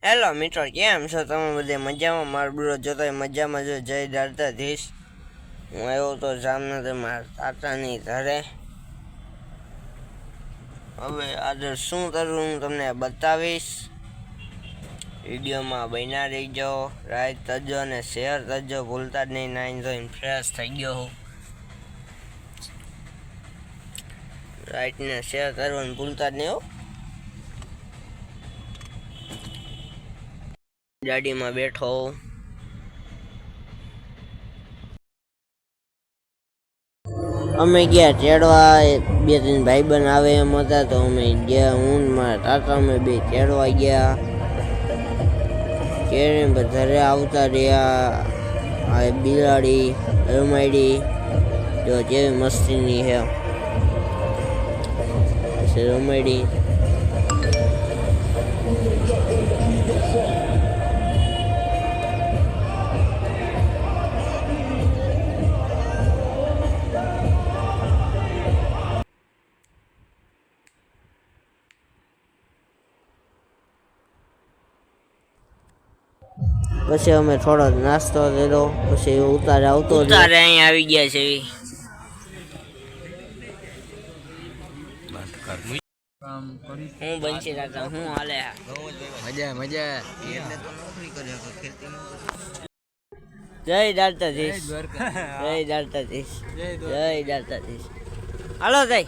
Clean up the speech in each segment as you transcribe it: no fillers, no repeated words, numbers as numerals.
Hello મિત્રો, કેમ છો તમે બધે મજામાં? મારો બ્રો જોતો મજામાં જો જય દ્વારકાધીશ. હું આવ્યો તો જામનગર મારા તાતાની ઘરે. હવે આજે શું કરું હું તમને બતાવીશ. વિડીયોમાં બન્યા રહીજો, લાઈક કરજો અને શેર કરજો ભૂલતા જ નહીં. નાઈન જોઈને ફ્રેશ થઈ ગયો હું. લાઈક ને શેર કરવાનું ભૂલતા જ નહીં હો. ગાડીમાં બેઠો અમે ગયા ચેડવા. બે ત્રણ ભાઈબંધ આવે એમ હતા તો અમે ગયા. હું મારા તાતા અમે બે ચેડવા ગયા. ચેડે ઘરે આવતા રહ્યા. આ બિલાડી રમાડી જો જેવી મસ્તીની છે પછી રમાડી. પછી અમે થોડો નાસ્તો લીધો. પછી ઉતારે આવતો ઉતારે અહીંયા આવી ગયા છે. હું બનશી રાતા હું હાલે મજા મજા. જય દ્વારકાધીશ, જય દ્વારકાધીશ, જય દ્વારકાધીશ. હાલો જય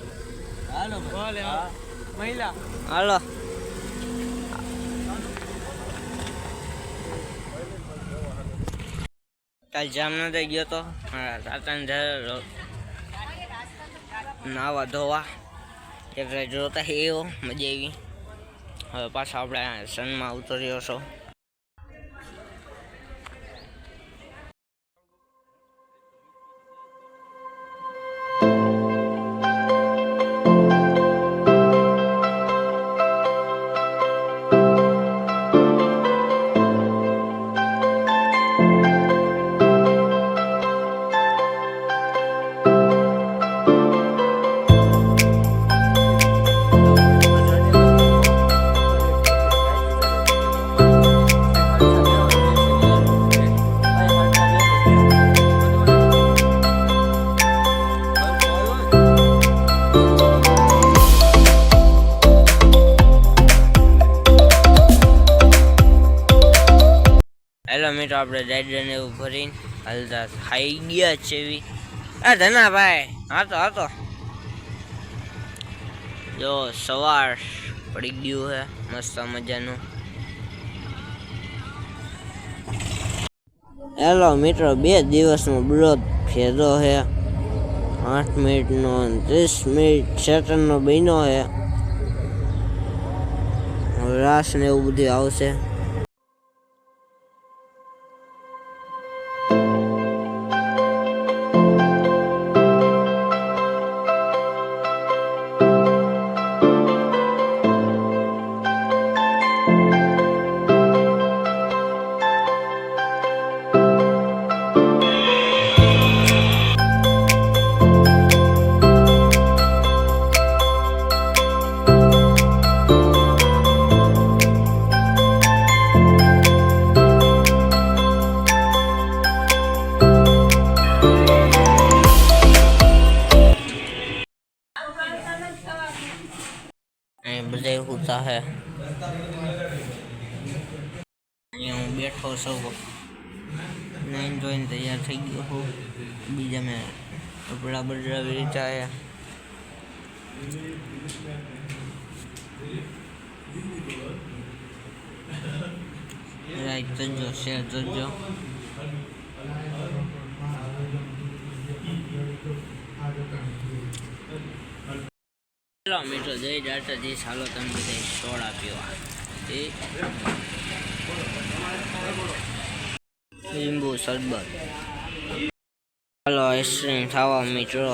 હાલો. કાલ જામનગર ગયો તો મારા તાતાને ઘરે નાવા ધોવા. એટલે જોતા એવો મજા આવી. હવે પાછા આપણે સનમાં ઉતર્યો છો. હેલો મિત્રો, આપણે રાઈડરને એવું ભરીને હાલતા ખાઈ ગયા છે એવી. આ ધના ભાઈ હાતો જો સવાર પડી ગયું હે મસ્ત મજાનું. હેલો મિત્રો, 2 દિવસનો બ્લોગ ફેરો હે. 8 મિનિટનો 30 મિનિટ સેકન્ડનો બન્યો હે. રાસ ને એવું બધું આવશે. બધા હોતા હે. અહીંયા હું બેઠો છું. નાઈન જોઈને તૈયાર થઈ ગયો હું. બીજા મેં કપડા બદલાવી લીધા હે. લાઈક કરજો, શેર કરજો. મિત્રો જય દ્વારકાધીશ. હાલો તમે બધા સોડા પીવા. લીંબુ શરબત હાલો આઈસ્ક્રીમ ખાવા મિત્રો.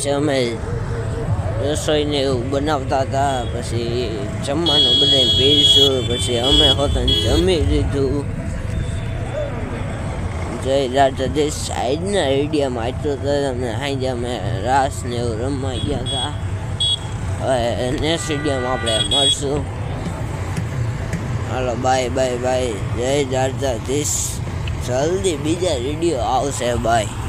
પછી અમે રસોઈને એવું બનાવતા હતા, પછી જમવાનું બધાને પીરસ્યું, પછી અમે હોતને જમી લીધું. જય રાધાધીશ. સાઈડના રેડિયામાં આટલું તો અમે સાંજે અમે રાસ ને એવું રમવા ગયા હતા. હવે નેક્સ્ટ વિડીયોમાં આપણે મળશું. હાલો બાય બાય બાય. જય રાધાધીશ. જલ્દી બીજા વિડીયો આવશે. બાય.